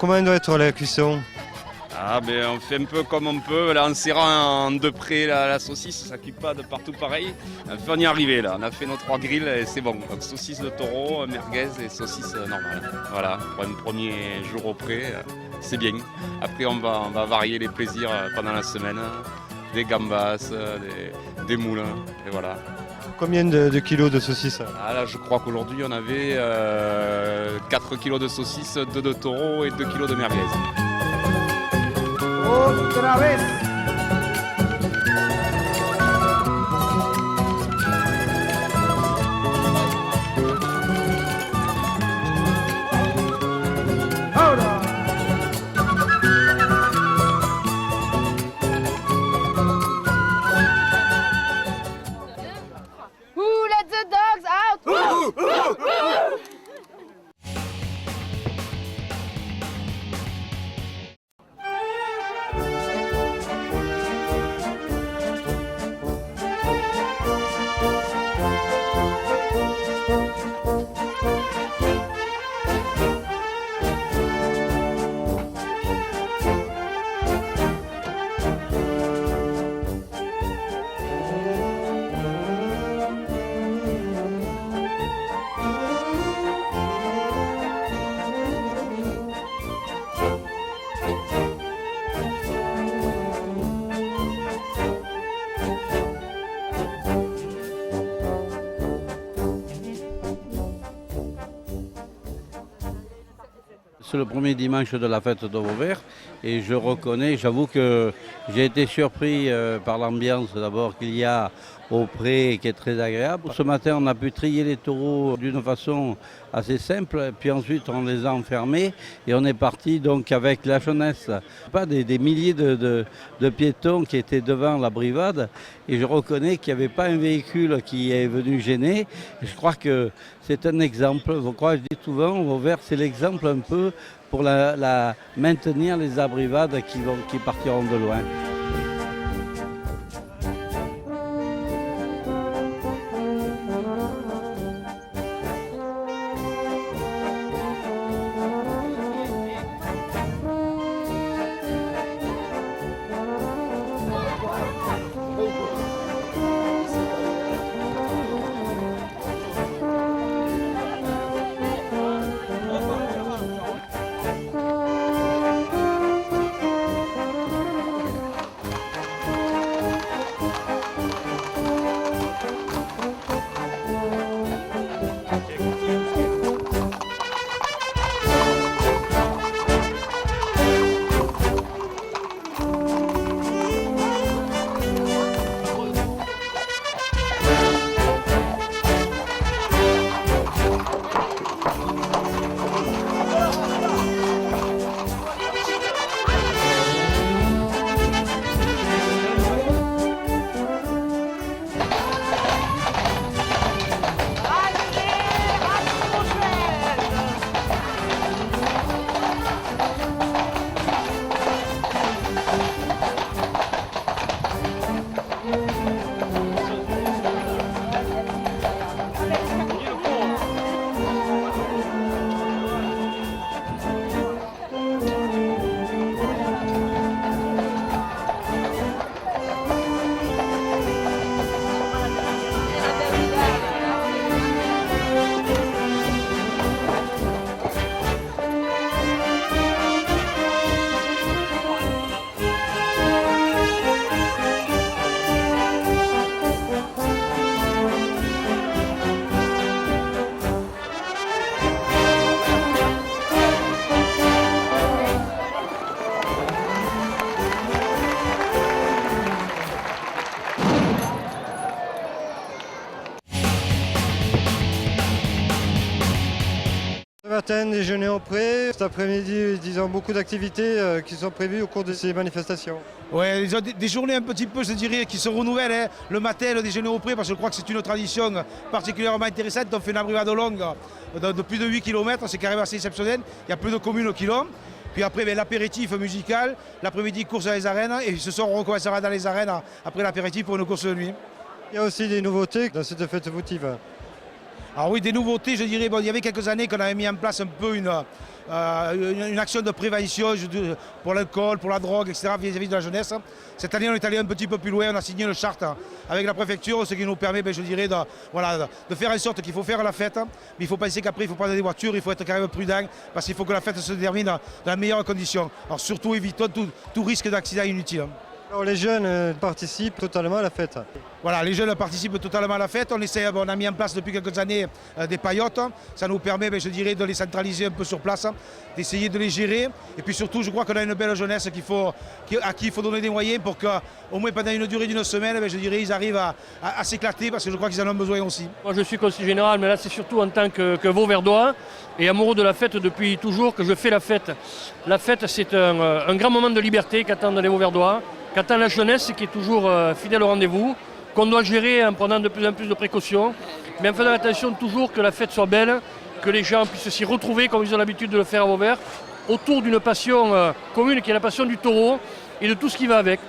comment doit être la cuisson? On fait un peu comme on peut, là en serrant en deux près la saucisse, ça cuit pas de partout pareil. On y est arrivé là, on a fait nos 3 grilles et c'est bon. Donc saucisse de taureau, merguez et saucisse normale. Voilà, pour un premier jour au pré, c'est bien. Après on va varier les plaisirs pendant la semaine, des gambas, des moules, et voilà. Combien de kilos de saucisses? Là je crois qu'aujourd'hui on avait 4 kilos de saucisses, 2 de taureau et 2 kilos de merguez. Otra vez. Ahora. Who let the dogs out? C'est le premier dimanche de la fête de Vauvert et je reconnais, j'avoue que j'ai été surpris par l'ambiance d'abord qu'il y a au pré qui est très agréable. Ce matin on a pu trier les taureaux d'une façon assez simple, puis ensuite on les a enfermés et on est parti donc avec la jeunesse, pas des milliers de piétons qui étaient devant la brivade et je reconnais qu'il n'y avait pas un véhicule qui est venu gêner. Je crois que c'est un exemple, je dis souvent, Vauvert c'est l'exemple un peu pour maintenir les abrivades qui partiront de loin. Ce matin, déjeuner au pré. Cet après-midi, disons, beaucoup d'activités qui sont prévues au cours de ces manifestations. Ouais, des journées un petit peu, je dirais, qui se renouvellent. Hein. Le matin, le déjeuner au pré, parce que je crois que c'est une tradition particulièrement intéressante. On fait une abrivade longue de plus de 8 km, c'est carrément assez exceptionnel. Il y a peu de communes qui l'ont. Puis après, l'apéritif musical, l'après-midi, course dans les arènes. Et ce soir, on recommencera dans les arènes après l'apéritif pour une course de nuit. Il y a aussi des nouveautés dans cette fête votive. Alors oui, des nouveautés, je dirais, bon, il y avait quelques années qu'on avait mis en place un peu une action de prévention pour l'alcool, pour la drogue, etc. vis-à-vis de la jeunesse. Cette année, on est allé un petit peu plus loin, on a signé une charte avec la préfecture, ce qui nous permet, je dirais, de faire en sorte qu'il faut faire la fête, mais il faut penser qu'après, il faut prendre des voitures, il faut être quand même prudent, parce qu'il faut que la fête se termine dans les meilleures conditions. Alors surtout, évitons tout risque d'accident inutile. Alors les jeunes participent totalement à la fête. Voilà, les jeunes participent totalement à la fête. On a mis en place depuis quelques années des paillotes. Ça nous permet, je dirais, de les centraliser un peu sur place, d'essayer de les gérer. Et puis surtout, je crois qu'on a une belle jeunesse à qui il faut donner des moyens pour qu'au moins pendant une durée d'une semaine, je dirais, ils arrivent à s'éclater parce que je crois qu'ils en ont besoin aussi. Moi, je suis conseiller général, mais là, c'est surtout en tant que Vauverdois et amoureux de la fête depuis toujours que je fais la fête. La fête, c'est un grand moment de liberté qu'attendent les Vauverdois, qu'attend la jeunesse qui est toujours fidèle au rendez-vous, qu'on doit gérer en prenant de plus en plus de précautions, mais en faisant attention toujours que la fête soit belle, que les gens puissent s'y retrouver comme ils ont l'habitude de le faire à Vauvert, autour d'une passion commune qui est la passion du taureau et de tout ce qui va avec.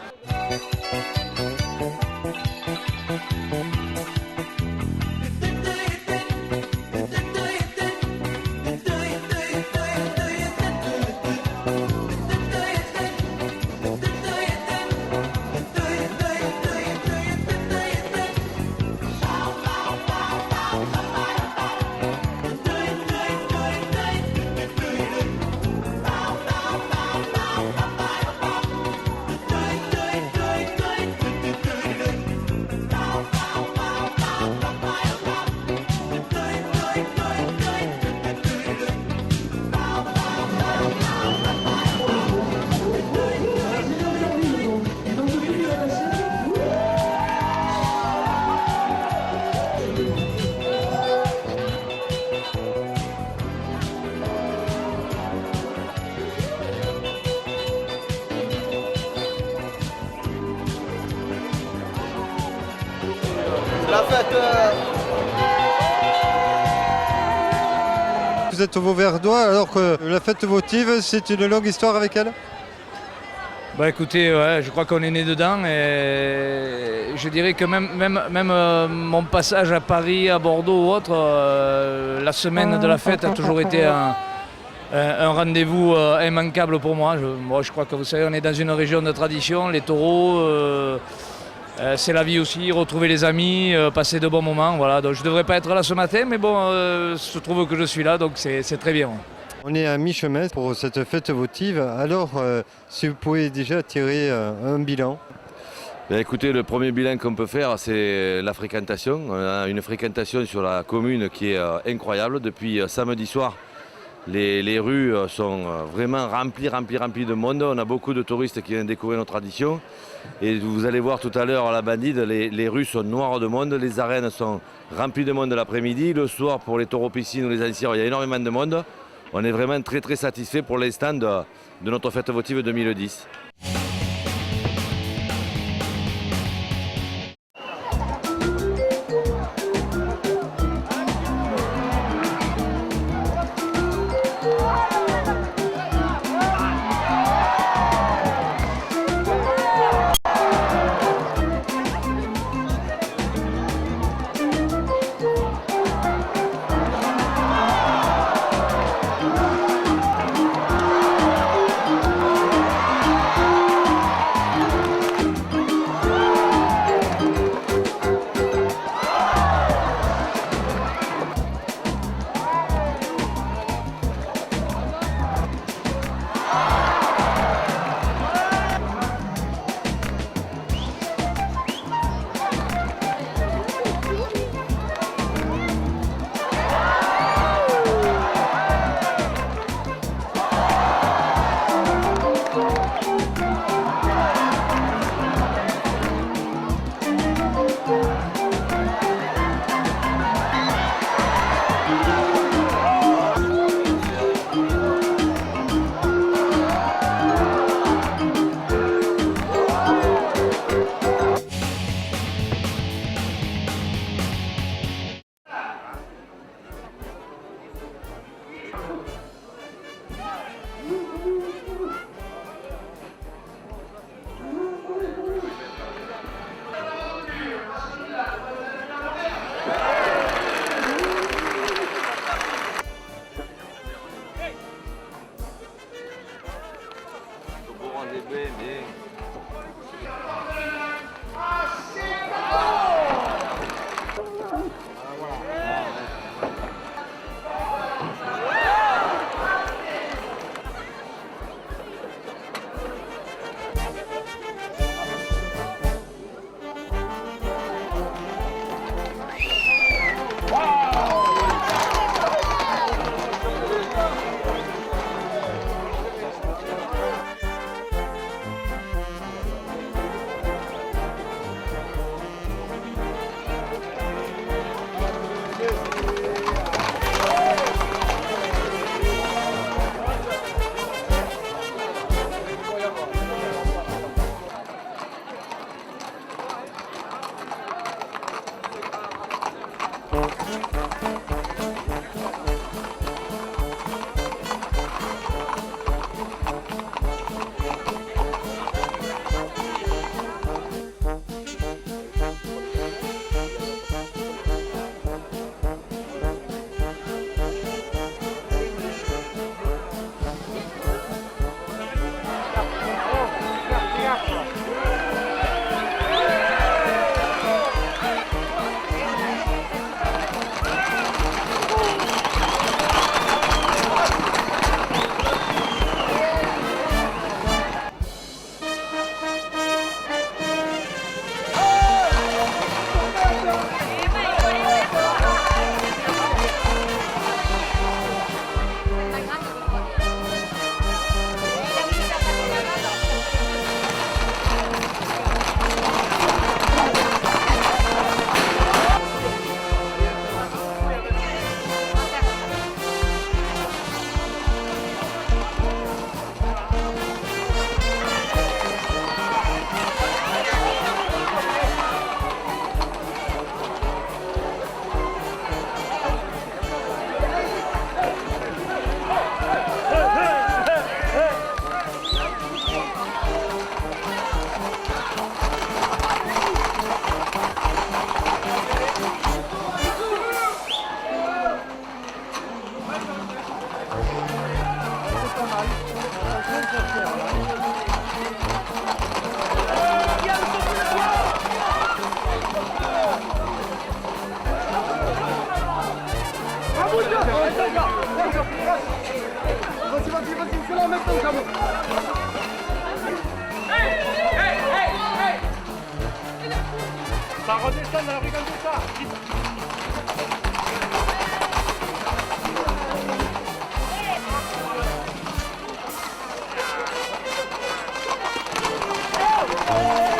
La fête. Vous êtes Vauverdois alors que la fête votive, c'est une longue histoire avec elle? Bah écoutez, ouais, je crois qu'on est né dedans et je dirais que même mon passage à Paris, à Bordeaux ou autre, la semaine de la fête a toujours été un rendez-vous immanquable pour moi. Je crois que vous savez, on est dans une région de tradition, les taureaux, c'est la vie aussi, retrouver les amis, passer de bons moments. Voilà. Donc je ne devrais pas être là ce matin, mais bon, il se trouve que je suis là, donc c'est très bien. On est à mi-chemin pour cette fête votive. Alors, si vous pouvez déjà tirer un bilan. Bien, écoutez, le premier bilan qu'on peut faire, c'est la fréquentation. On a une fréquentation sur la commune qui est incroyable. Depuis samedi soir, les rues sont vraiment remplies de monde. On a beaucoup de touristes qui viennent découvrir nos traditions. Et vous allez voir tout à l'heure à la Bandide, les rues sont noires de monde. Les arènes sont remplies de monde l'après-midi. Le soir, pour les taureaux piscines ou les anciens, il y a énormément de monde. On est vraiment très satisfait pour l'instant de notre fête votive 2010. Ça redescend dans la brigade de ça. Hey!